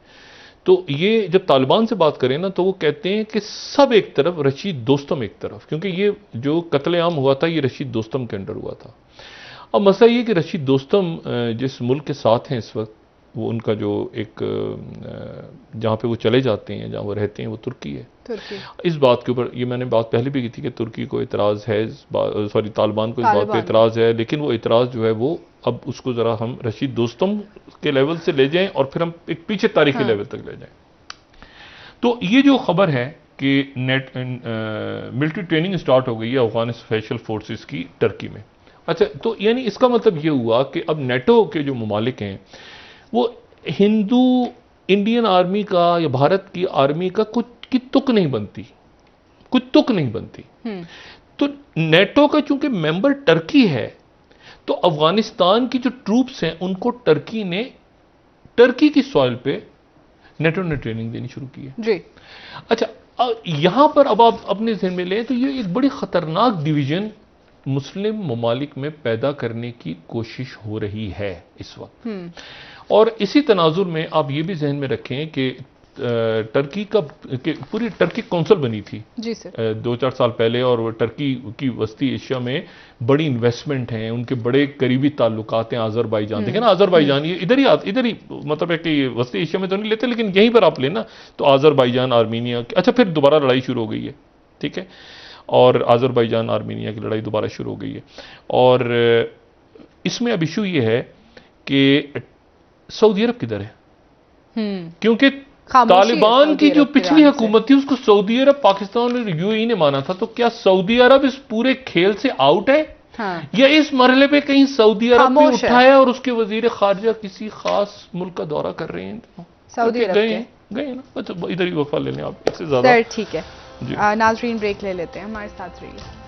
तो ये जब तालिबान से बात करें ना, तो वो कहते हैं कि सब एक तरफ, रशीद दोस्तम एक तरफ, क्योंकि ये जो कत्लेआम हुआ था ये रशीद दोस्तम के अंडर हुआ था। अब मसला ये कि रशीद दोस्तम जिस मुल्क के साथ हैं इस वक्त, वो उनका जो एक जहाँ पे वो चले जाते हैं, जहाँ वो रहते हैं, वो तुर्की है। इस बात के ऊपर ये मैंने बात पहले भी की थी कि तुर्की को इतराज़ है, सॉरी तालिबान को इस बात पे इतराज़ है, लेकिन वो इतराज़ जो है वो अब उसको ज़रा हम रशीद दोस्तम के लेवल से ले जाएं और फिर हम एक पीछे तारीखी लेवल तक ले जाएं। तो ये जो खबर है कि मिलिट्री ट्रेनिंग स्टार्ट हो गई है अफगान स्पेशल फोर्सेस की टर्की में। अच्छा, तो यानी इसका मतलब ये हुआ कि अब नेटो के जो ममालिक हैं वो हिंदू इंडियन आर्मी का या भारत की आर्मी का कुछ की तुक नहीं बनती, कुछ तुक नहीं बनती। तो नेटो का चूंकि मेंबर टर्की है, तो अफगानिस्तान की जो ट्रूप्स हैं उनको टर्की ने, टर्की की सॉइल पे नेटो ने ट्रेनिंग देनी शुरू की है जी। अच्छा, यहां पर अब आप अपने ज़हन में लें तो ये एक बड़ी खतरनाक डिवीजन मुस्लिम ममालिक में पैदा करने की कोशिश हो रही है इस वक्त। और इसी तनाजुर में आप ये भी जहन में रखें कि टर्की का पूरी टर्की कौंसिल बनी थी जी सर 2-4 साल पहले, और टर्की की वस्ती एशिया में बड़ी इन्वेस्टमेंट हैं, उनके बड़े करीबी ताल्लुकात हैं अजरबैजान। देखें ना, अजरबैजान ये इधर ही मतलब है कि वस्ती एशिया में तो नहीं लेते, लेकिन यहीं पर आप लेना तो अजरबैजान, आर्मीनिया। अच्छा, फिर दोबारा लड़ाई शुरू हो गई है, ठीक है, और अजरबैजान आर्मीनिया की लड़ाई दोबारा शुरू हो गई है। और इसमें अब इशू ये है कि सऊदी अरब किधर है, क्योंकि तालिबान की जो पिछली हुकूमत थी उसको सऊदी अरब, पाकिस्तान और यूएई ने माना था। तो क्या सऊदी अरब इस पूरे खेल से आउट है? हाँ। या इस मरहले पे कहीं सऊदी अरब भी उठा है और उसके वजीर खारजा किसी खास मुल्क का दौरा कर रहे हैं? सऊदी अरब गए ना। अच्छा, इधर ही वफा लेने आप, इससे ज्यादा ठीक है। नाजरीन ब्रेक ले लेते हैं, हमारे साथ रहिए।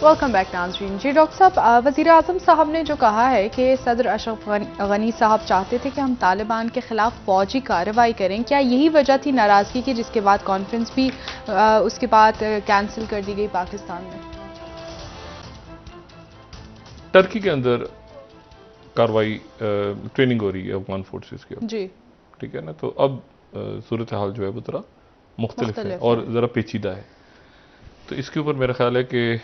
वेलकम बैक नाज़रीन। जी डॉक्टर साहब, वज़ीर आज़म साहब ने जो कहा है कि सदर अशरफ गनी साहब चाहते थे कि हम तालिबान के खिलाफ फौजी कार्रवाई करें, क्या यही वजह थी नाराज़गी की जिसके बाद कॉन्फ्रेंस भी उसके बाद कैंसिल कर दी गई पाकिस्तान में? टर्की के अंदर कार्रवाई ट्रेनिंग हो रही है अफगान फोर्सेस की जी, ठीक है ना। तो अब सूरत हाल जो है वो थोड़ा मुख्तलिफ है और ज़रा पेचीदा है। तो इसके ऊपर मेरा ख्याल है कि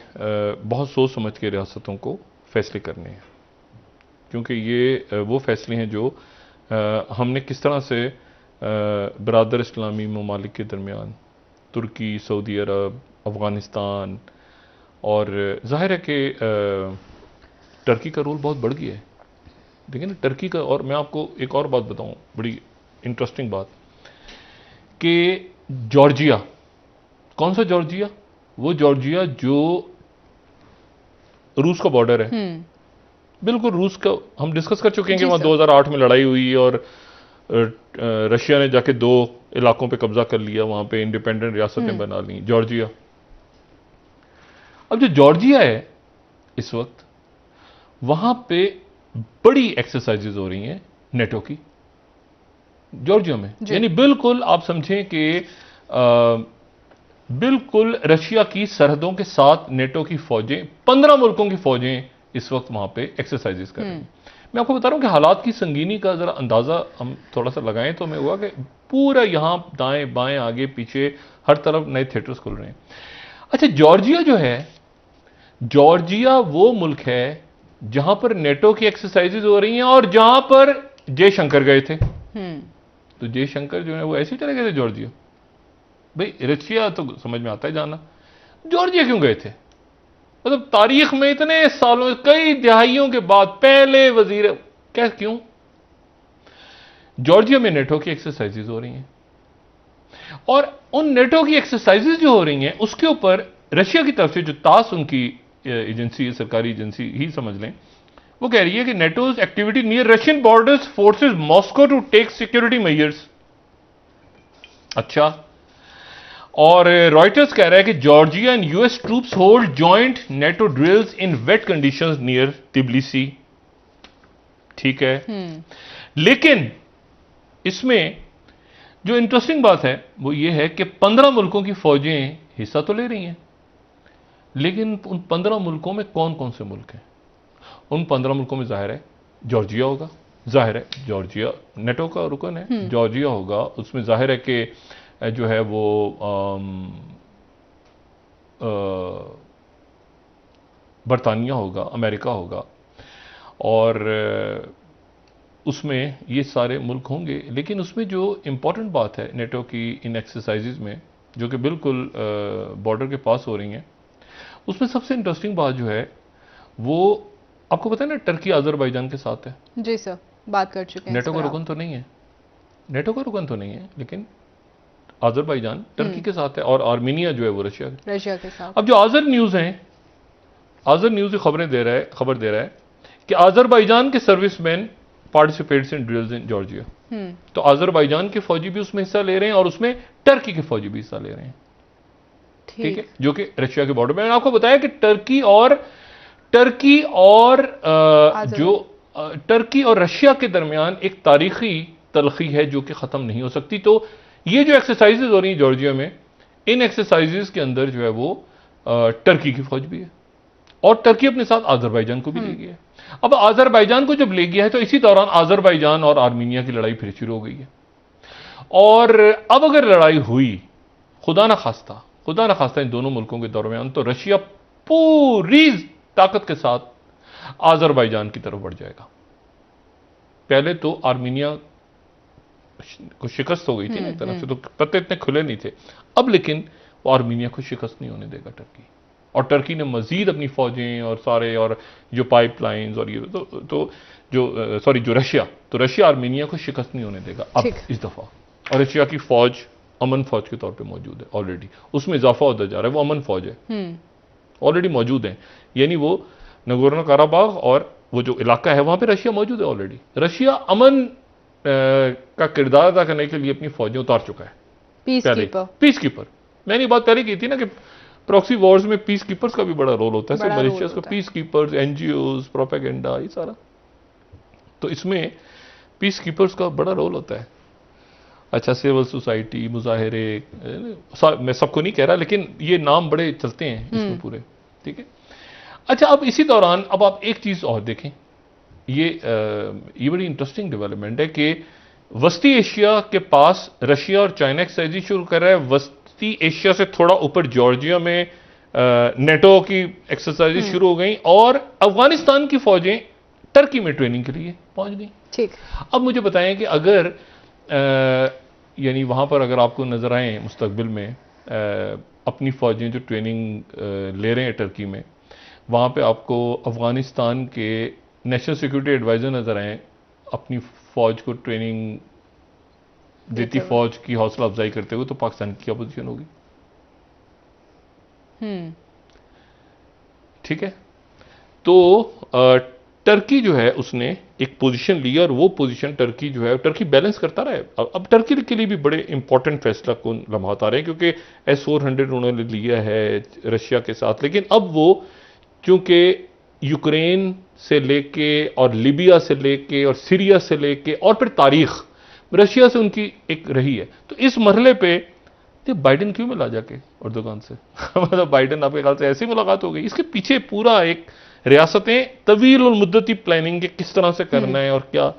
बहुत सोच समझ के रियासतों को फैसले करने हैं, क्योंकि ये वो फैसले हैं जो हमने किस तरह से बरादर इस्लामी ममालिक के दरमियान, तुर्की, सऊदी अरब, अफ़गानिस्तान, और ज़ाहिर है कि टर्की का रोल बहुत बढ़ गया है। देखिए ना, टर्की का। और मैं आपको एक और बात बताऊं, बड़ी इंटरेस्टिंग बात, कि जॉर्जिया, कौन सा जॉर्जिया? वो जॉर्जिया जो रूस का बॉर्डर है, बिल्कुल रूस का हम डिस्कस कर चुके हैं कि जी वहां सर। 2008 में लड़ाई हुई और रशिया ने जाके 2 इलाकों पे कब्जा कर लिया, वहां पे इंडिपेंडेंट रियासतें बना ली, जॉर्जिया। अब जो जॉर्जिया है इस वक्त, वहां पे बड़ी एक्सरसाइजेज हो रही हैं नेटो की जॉर्जिया में। जी। यानी बिल्कुल आप समझें कि बिल्कुल रशिया की सरहदों के साथ नेटो की फौजें, 15 मुल्कों की फौजें इस वक्त वहां पे एक्सरसाइजेस कर रही हैं। मैं आपको बता रहा हूं कि हालात की संगीनी का जरा अंदाजा हम थोड़ा सा लगाएं तो हमें हुआ कि पूरा यहां दाएं बाएं आगे पीछे हर तरफ नए थिएटर्स खुल रहे हैं। अच्छा, जॉर्जिया जो है, जॉर्जिया वो मुल्क है जहां पर नेटो की एक्सरसाइजेज हो रही हैं और जहां पर जयशंकर गए थे। तो जयशंकर जो है वो ऐसे ही चले गए थे जॉर्जिया। भाई रशिया तो समझ में आता है जाना, जॉर्जिया क्यों गए थे? मतलब तारीख में इतने सालों, कई दहाइयों के बाद पहले वजीर, क्या क्यों? जॉर्जिया में नेटो की एक्सरसाइजेज हो रही हैं और उन नेटो की एक्सरसाइजेज जो हो रही हैं उसके ऊपर रशिया की तरफ से जो तास उनकी एजेंसी, सरकारी एजेंसी ही समझ लें, वो कह रही है कि NATO's activity near Russian borders forces Moscow to take security measures. अच्छा, और रॉयटर्स कह रहा है कि Georgia and US troops hold joint NATO drills in wet conditions near Tbilisi. ठीक है, लेकिन इसमें जो इंटरेस्टिंग बात है वो ये है कि 15 मुल्कों की फौजें हिस्सा तो ले रही हैं, लेकिन उन 15 मुल्कों में कौन कौन से मुल्क हैं? उन 15 मुल्कों में जाहिर है जॉर्जिया होगा, जाहिर है जॉर्जिया नेटो का रुकन है, जॉर्जिया होगा। उसमें जाहिर है कि जो है वो बरतानिया होगा, अमेरिका होगा, और उसमें ये सारे मुल्क होंगे। लेकिन उसमें जो इंपॉर्टेंट बात है नेटो की इन एक्सरसाइजेज में, जो कि बिल्कुल बॉर्डर के पास हो रही हैं, उसमें सबसे इंटरेस्टिंग बात जो है वो आपको पता है ना, टर्की अजरबैजान के साथ है। जी सर, बात कर चुके हैं। नेटो का रुकन तो नहीं है, नेटो का रुकन तो नहीं है, लेकिन अजरबैजान टर्की के साथ है और आर्मीनिया जो है वो रशिया के साथ। अब जो आजर न्यूज है, आजर न्यूज खबर दे रहा है कि अजरबैजान के serviceman participates in drills in Georgia. तो अजरबैजान के फौजी भी उसमें हिस्सा ले रहे हैं और उसमें टर्की के फौजी भी हिस्सा ले रहे हैं। ठीक है, जो कि रशिया के बॉर्डर में। मैंने आपको बताया कि टर्की और रशिया के दरमियान एक तारीखी तलखी है जो कि खत्म नहीं हो सकती। तो ये जो एक्सरसाइजेज हो रही हैं जॉर्जिया में, इन एक्सरसाइजेज के अंदर जो है वो टर्की की फौज भी है और टर्की अपने साथ अजरबैजान को भी ले गया है। अब अजरबैजान को जब ले गया है तो इसी दौरान अजरबैजान और आर्मीनिया की लड़ाई फिर शुरू हो गई है। और अब अगर लड़ाई हुई, खुदा न खास्ता इन दोनों मुल्कों के दरमियान, तो रशिया पूरी ताकत के साथ अजरबैजान की तरफ बढ़ जाएगा। पहले तो आर्मीनिया को शिकस्त हो गई थी ना एक तरफ से, तो पत्ते इतने खुले नहीं थे। अब लेकिन वो आर्मीनिया को शिकस्त नहीं होने देगा टर्की, और टर्की ने मजीद अपनी फौजें और सारे और जो पाइपलाइंस और ये जो रशिया आर्मीनिया को शिकस्त नहीं होने देगा अब इस दफा। और रशिया की फौज अमन फौज के तौर पे मौजूद है ऑलरेडी, उसमें इजाफा होता जा रहा है। वो अमन फौज है, ऑलरेडी मौजूद है। यानी वो नगोर्नो काराबाग और वो जो इलाका है वहां पे रशिया मौजूद है ऑलरेडी। रशिया अमन का किरदार अदा करने के लिए अपनी फौजें उतार चुका है। पीस कीपर मैंने बात पहले की थी ना कि प्रॉक्सी वॉर्स में पीस कीपर्स का भी बड़ा रोल होता है। मॉरिशस को पीस कीपर्स, एनजीओज, प्रोपेगेंडा, ये सारा, तो इसमें पीस कीपर्स का बड़ा रोल होता है। अच्छा, सिविल सोसाइटी, मुजाहिरे, मैं सबको नहीं कह रहा, लेकिन ये नाम बड़े चलते हैं इसमें पूरे। ठीक है, अच्छा, अब इसी दौरान अब आप एक चीज और देखें, ये बड़ी इंटरेस्टिंग डेवलपमेंट है कि वस्ती एशिया के पास रशिया और चाइना एक्सरसाइज शुरू कर रहा है। वस्ती एशिया से थोड़ा ऊपर जॉर्जिया में नेटो की एक्सरसाइज शुरू हो गई और अफगानिस्तान की फौजें टर्की में ट्रेनिंग के लिए पहुंच गई। ठीक, अब मुझे बताएं कि अगर यानी वहां पर अगर आपको नजर आए मुस्तकबिल में अपनी फौजें जो ट्रेनिंग ले रहे हैं टर्की में, वहां पे आपको अफगानिस्तान के नेशनल सिक्योरिटी एडवाइजर नजर आए अपनी फौज को ट्रेनिंग देती फौज की हौसला अफजाई करते हुए, तो पाकिस्तान की क्या पोजीशन होगी? ठीक है, तो टर्की जो है उसने एक पोजीशन ली और वो पोजीशन टर्की जो है टर्की बैलेंस करता रहा है। अब टर्की के लिए भी बड़े इंपॉर्टेंट फैसला कौन लम्हात आ रहे हैं, क्योंकि S-400 उन्होंने लिया है रशिया के साथ, लेकिन अब वो चूंकि यूक्रेन से लेके और लीबिया से लेके और सीरिया से लेके और फिर तारीख रशिया से उनकी एक रही है, तो इस मरहले पे बाइडेन क्यों मिला जाके अर्दोगान से मतलब बाइडेन आपके ख्याल से ऐसी मुलाकात हो गई? इसके पीछे पूरा एक रियासतें तवील और मुद्दती प्लानिंग के किस तरह से करना है और क्या,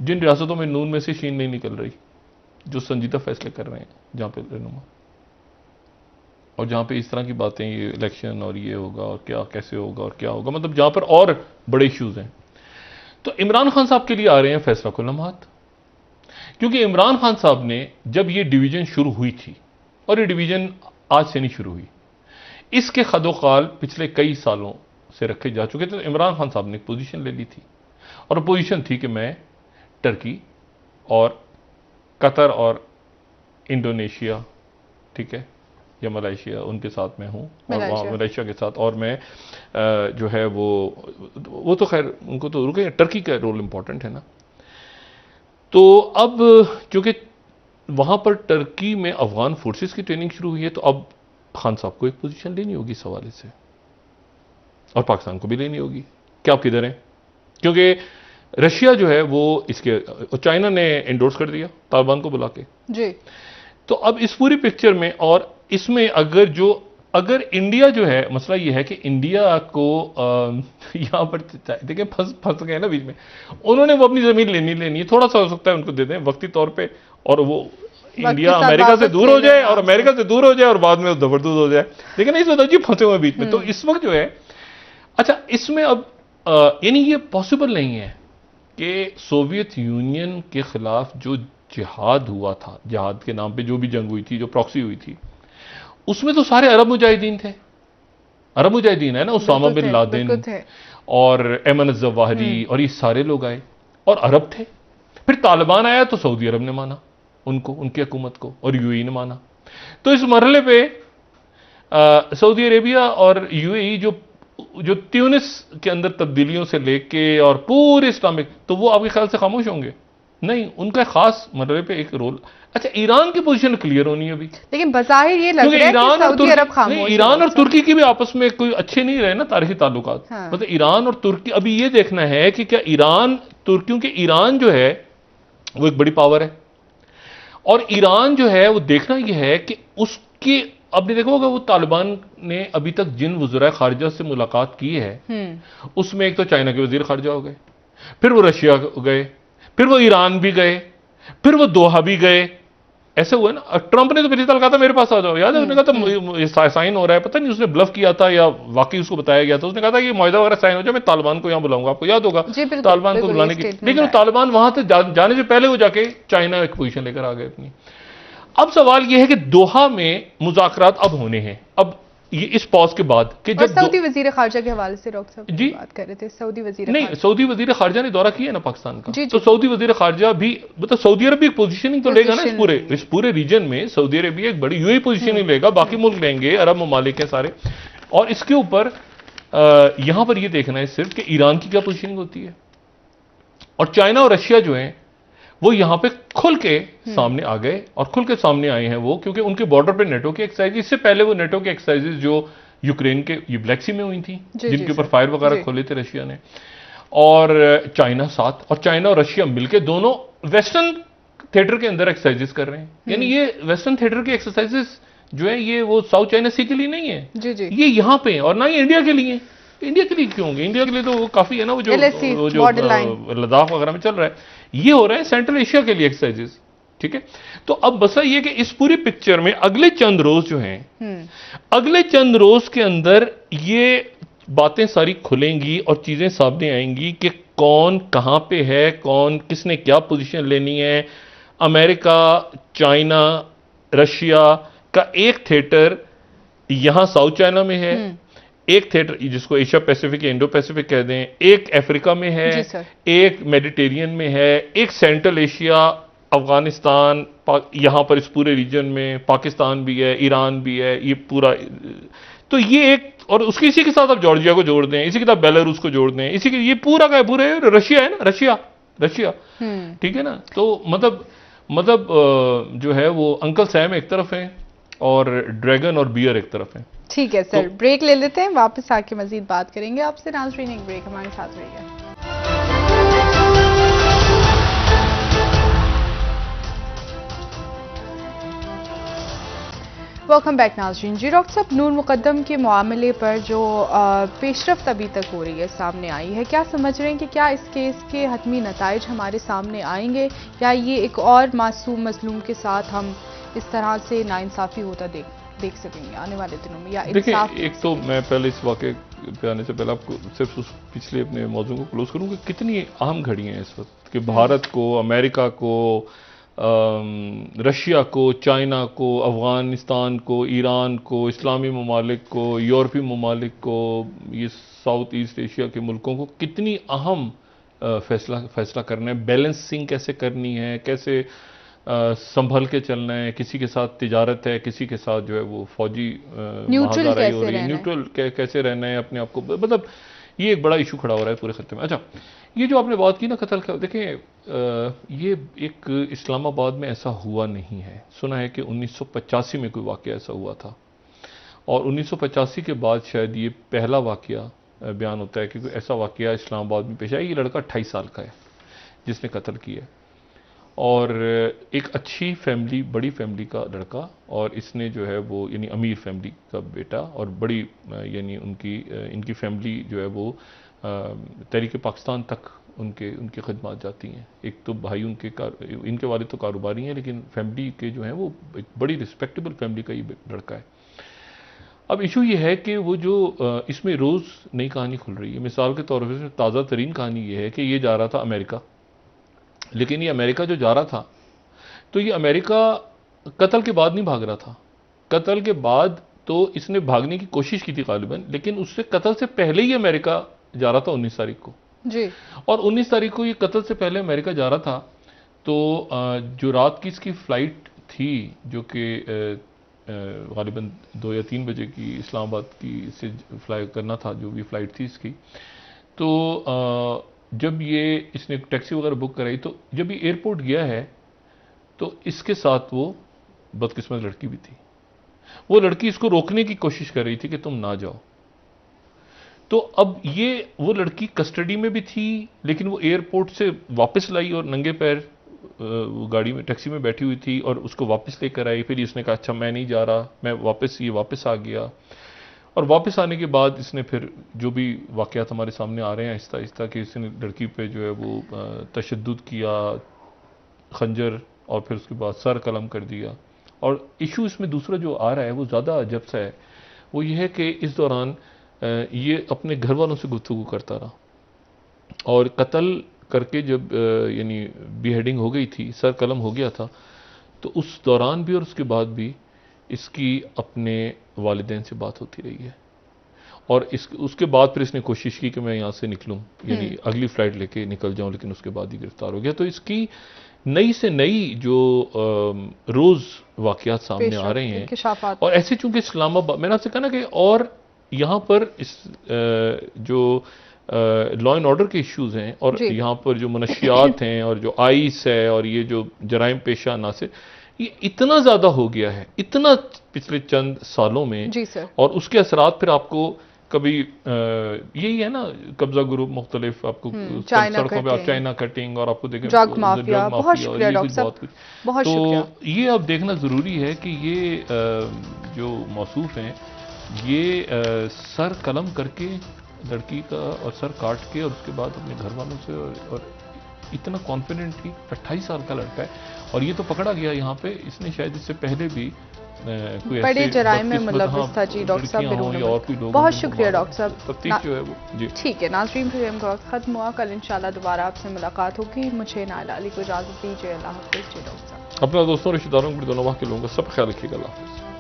जिन रियासतों में नून में से शीन नहीं निकल रही, जो संजीदा फैसले कर रहे हैं जहां पे रहनुमा, और जहां पे इस तरह की बातें, ये इलेक्शन और ये होगा और क्या कैसे होगा और क्या होगा, मतलब जहां पर और बड़े इश्यूज हैं। तो इमरान खान साहब के लिए आ रहे हैं फैसला कुल लम्हात, क्योंकि इमरान खान साहब ने जब ये डिवीजन शुरू हुई थी, और ये डिवीजन आज से नहीं शुरू हुई, इसके खदोखाल पिछले कई सालों से रखे जा चुके थे, तो इमरान खान साहब ने एक पोजीशन ले ली थी, और पोजीशन थी कि मैं टर्की और कतर और इंडोनेशिया, ठीक है, या मलेशिया, उनके साथ मैं हूं, और वहां मलेशिया के साथ, और मैं जो है वो तो खैर उनको तो रुके, टर्की का रोल इंपॉर्टेंट है ना। तो अब चूंकि वहां पर टर्की में अफगान फोर्सेस की ट्रेनिंग शुरू हुई है, तो अब खान साहब को एक पोजीशन लेनी होगी इस हवाले से, और पाकिस्तान को भी लेनी होगी कि आप किधर हैं, क्योंकि रशिया जो है वो इसके, चाइना ने एंडोर्स कर दिया तालिबान को बुला के जी। तो अब इस पूरी पिक्चर में, और इसमें अगर इंडिया जो है, मसला ये है कि इंडिया को यहां पर देखिए फंस गए ना बीच में, उन्होंने वो अपनी जमीन लेनी है, थोड़ा सा हो सकता है उनको दे दें वक्ती तौर पे, और वो इंडिया अमेरिका से दूर हो जाए, और अमेरिका से दूर हो जाए और बाद में वो जबरदस्त हो जाए, लेकिन इस वजह जी फंसे हुए बीच में। तो इस वक्त जो है, अच्छा इसमें अब यानी ये पॉसिबल नहीं है कि सोवियत यूनियन के खिलाफ जो जिहाद हुआ था, जिहाद के नाम पे जो भी जंग हुई थी, जो प्रॉक्सी हुई थी, उसमें तो सारे अरब मुजाहिदीन थे, अरब मुजाहिदीन है ना, उसामा बिन लादेन और एमन जवाहरी और ये सारे लोग आए और अरब थे। फिर तालिबान आया तो सऊदी अरब ने माना उनको, उनकी हुकूमत को, और यूएई ने माना। तो इस मरहले पे सऊदी अरेबिया और यूएई जो ट्यूनिस के अंदर तब्दीलियों से लेके और पूरे इस्लामिक, तो वो आपके ख्याल से खामोश होंगे? नहीं, उनका खास मरहले पे एक रोल। अच्छा, ईरान की पोजीशन क्लियर होनी है अभी, लेकिन बज़ाहिर ये लग रहा है कि सऊदी अरब खामोश, ईरान और तुर्की की भी आपस में कोई अच्छे नहीं रहे ना तारीखी ताल्लुकात। हाँ। मतलब ईरान और तुर्की, अभी ये देखना है कि क्या ईरान तुर्कियों के, ईरान जो है वो एक बड़ी पावर है, और ईरान जो है वो देखना यह है कि उसकी, आपने देखा होगा वो तालिबान ने अभी तक जिन वज़राए खारिजा से मुलाकात की है, उसमें एक तो चाइना के वजीर खारिजा हो गए, फिर वो रशिया गए, फिर वो ईरान भी गए, फिर वो दोहा भी गए, ऐसे हुआ ना। ट्रंप ने तो पहले कहा था मेरे पास आ जाओ, याद है, उसने कहा था साइन हो रहा है, पता नहीं उसने ब्लफ किया था या वाकई उसको बताया गया था, उसने कहा था कि मुआहदा वगैरह साइन हो जाए, मैं तालिबान को यहां बुलाऊंगा, आपको याद होगा तालिबान को बुलाने की, लेकिन तालिबान वहां से जाने से पहले वो जाके चाइना एक पोजीशन लेकर आ गए अपनी। अब सवाल यह है कि दोहा में मुज़ाकरात अब होने हैं, अब ये इस पॉज के बाद कि जब सऊदी वजीर खारजा के हवाले से डॉक्टर साहब जी बात कर रहे थे, सऊदी वजीर नहीं, सऊदी वजीर खारजा ने दौरा किया ना पाकिस्तान का, तो सऊदी वजीर खारजा भी, मतलब सऊदी अरब भी एक पोजीशनिंग तो लेगा ना इस पूरे रीजन में। सऊदी अरबिया एक बड़ी यूएई पोजीशनिंग लेगा, बाकी मुल्क लेंगे, अरब ममालिक हैं सारे, और इसके ऊपर यहां पर यह देखना है सिर्फ कि ईरान की क्या पोजीशनिंग होती है, और चाइना और रशिया जो है वो यहां पे खुल के सामने आ गए, और खुल के सामने आए हैं वो, क्योंकि उनके बॉर्डर पे नेटो की एक्सरसाइज, इससे पहले वो नेटो की एक्सरसाइजेज जो यूक्रेन के ये ब्लैक सी में हुई थी, जिनके ऊपर फायर वगैरह खोले थे रशिया ने, और चाइना साथ, और चाइना और रशिया मिलकर दोनों वेस्टर्न थिएटर के अंदर एक्सरसाइजेस कर रहे हैं। यानी ये वेस्टर्न थिएटर की एक्सरसाइजेस जो है ये वो साउथ चाइना सी के लिए नहीं है, ये यहां पे, और ना ही इंडिया के लिए। इंडिया के लिए क्यों होंगे? इंडिया के लिए तो वो काफी है ना, वो जो लद्दाख वगैरह में चल रहा है, ये हो रहा है सेंट्रल एशिया के लिए एक्सरसाइजेस, ठीक है। तो अब बस ये कि इस पूरी पिक्चर में अगले चंद रोज जो हैं, अगले चंद रोज के अंदर ये बातें सारी खुलेंगी और चीजें सामने आएंगी कि कौन कहां पे है, कौन किसने क्या पोजीशन लेनी है। अमेरिका, चाइना, रशिया का एक थिएटर यहां साउथ चाइना में है, एक थिएटर जिसको एशिया पैसिफिक या इंडो पैसिफिक कह दें, एक अफ्रीका में है, एक मेडिटेरियन में है, एक सेंट्रल एशिया, अफगानिस्तान, यहां पर इस पूरे रीजन में पाकिस्तान भी है, ईरान भी है, ये पूरा। तो ये एक, और उसके इसी के साथ आप जॉर्जिया को जोड़ दें, इसी के साथ बेलारूस को जोड़ दें, इसी के, ये पूरा का पूरा रशिया है ना, रशिया ठीक है ना। तो मतलब जो है वो अंकल सैम एक तरफ है और ड्रैगन और बियर एक तरफ है। ठीक है सर, ब्रेक ले लेते हैं, वापस आके मजीद बात करेंगे आपसे। नाज़रीन एक ब्रेक, हमारे साथ रहिए। वेलकम बैक नाज़रीन। जी डॉक्टर साहब, नूर मुकद्दम के मामले पर जो पेशरफ्त अभी तक हो रही है, सामने आई है, क्या समझ रहे हैं कि क्या इस केस के हतमी नताइज हमारे सामने आएंगे, या ये एक और मासूम मजलूम के साथ हम इस तरह से नाइंसाफ़ी होता देख सकेंगे आने वाले दिनों में? या देखिए, एक तो मैं पहले इस वाक़े पे आने से पहले आपको सिर्फ उस पिछले अपने मौजू को क्लोज करूँ कि कितनी अहम घड़ी हैं इस वक्त, कि भारत को, अमेरिका को, रशिया को, चाइना को, अफ़गानिस्तान को, ईरान को, इस्लामी ममालिक को, यूरोपीय ममालिक को, ये साउथ ईस्ट एशिया के मुल्कों को कितनी अहम फैसला करना है, बैलेंसिंग कैसे करनी है, कैसे संभल के चलना है, किसी के साथ तिजारत है, किसी के साथ जो है वो फौजी महादारी हो रही है, न्यूट्रल कैसे रहना है अपने आप को, मतलब ये एक बड़ा इशू खड़ा हो रहा है पूरे खत्ते में। अच्छा, ये जो आपने बात की ना कत्ल का, देखें ये एक इस्लामाबाद में ऐसा हुआ नहीं है। सुना है कि 1985 में कोई वाक़या ऐसा हुआ था, और 1985 के बाद शायद ये पहला वाक़या बयान होता है कि कोई ऐसा वाक़या इस्लामाबाद में पेश आया। ये लड़का 28 साल का है जिसने कत्ल किया, और एक अच्छी फैमिली, बड़ी फैमिली का लड़का, और इसने जो है वो यानी अमीर फैमिली का बेटा, और बड़ी यानी इनकी फैमिली जो है वो तहरीक पाकिस्तान तक उनकी खिदमत जाती हैं। एक तो भाई इनके वालिद तो कारोबारी हैं, लेकिन फैमिली के जो हैं वो एक बड़ी रिस्पेक्टेबल फैमिली का ये लड़का है। अब इशू ये है कि वो जो इसमें रोज़ नई कहानी खुल रही है। मिसाल के तौर पर ताज़ा तरीन कहानी ये है कि ये जा रहा था अमेरिका, लेकिन ये अमेरिका जो जा रहा था, तो ये अमेरिका कत्ल के बाद नहीं भाग रहा था। कत्ल के बाद तो इसने भागने की कोशिश की थी गालिबन, लेकिन उससे कत्ल से पहले ही अमेरिका जा रहा था 19 तारीख को जी। और 19 तारीख को ये कत्ल से पहले अमेरिका जा रहा था। तो जो रात की इसकी फ़्लाइट थी, जो कि गालिबन 2 या 3 बजे की इस्लामाबाद की से फ्लाई करना था, जो भी फ़्लाइट थी इसकी, तो जब ये इसने टैक्सी वगैरह बुक कराई, तो जब ये एयरपोर्ट गया है तो इसके साथ वो बदकिस्मत लड़की भी थी। वो लड़की इसको रोकने की कोशिश कर रही थी कि तुम ना जाओ। तो अब ये वो लड़की कस्टडी में भी थी, लेकिन वो एयरपोर्ट से वापस लाई और नंगे पैर वो गाड़ी में, टैक्सी में बैठी हुई थी, और उसको वापस लेकर आई। फिर इसने कहा अच्छा मैं नहीं जा रहा, मैं वापस आ गया। और वापस आने के बाद इसने फिर जो भी वाक़यात हमारे सामने आ रहे हैं आहिस्ता आहिस्ता, कि इसने लड़की पे जो है वो तशद्दुद किया, खंजर, और फिर उसके बाद सर कलम कर दिया। और इशू इसमें दूसरा जो आ रहा है वो ज़्यादा अजब सा है, वो ये है कि इस दौरान ये अपने घर वालों से गुफ्तगू करता रहा, और कत्ल करके जब यानी बीहेडिंग हो गई थी, सर कलम हो गया था, तो उस दौरान भी और उसके बाद भी इसकी अपने वालिदैन से बात होती रही है। और उसके बाद फिर इसने कोशिश की कि मैं यहाँ से निकलूँ, यानी अगली फ़्लाइट लेके निकल जाऊँ, लेकिन उसके बाद ही गिरफ्तार हो गया। तो इसकी नई से नई जो रोज़ वाक़यात सामने आ रहे हैं, और ऐसे चूँकि इस्लामाबाद, मैंने आपसे कहा ना कि, और यहाँ पर इस जो लॉ एंड ऑर्डर के इश्यूज़ हैं, और यहाँ पर जो मनशियात हैं, और जो आइस है, और ये जो जराइम पेशा नासिर, ये इतना ज़्यादा हो गया है, इतना पिछले चंद सालों में जी सर। और उसके असरात फिर आपको कभी यही है ना, कब्जा ग्रुप मुख्तलिफ, आपको सड़कों पे आप चाइना कटिंग, और आपको देखें ड्रग माफिया, बहुत शुक्रिया डॉक्टर साहब, बहुत शुक्रिया। तो ये अब देखना ज़रूरी है कि ये जो मौसूफ हैं, ये सर कलम करके लड़की का और सर काट के, और उसके बाद अपने घर वालों से, और इतना कॉन्फिडेंटली 28 साल का लड़का है, और ये तो पकड़ा गया यहाँ पे, इसने शायद इससे पहले भी कोई बड़े जराइम में मुलव्वस था। जी डॉक्टर साहब, बहुत शुक्रिया डॉक्टर साहब। तफ्तीश जो है वो जी ठीक है। नाज़रीन, प्रोग्राम का वक्त खत्म हुआ, कल इंशाल्लाह दोबारा आपसे मुलाकात होगी। मुझे नाइला अली को इजाज़त दीजिए, अल्लाह हाफ़िज़। जी डॉक्टर साहब, अपना दोस्तों, रिश्तेदारों, दुनिया के लोगों का सब ख्याल रखिएगा। अल्लाह हाफ़िज़।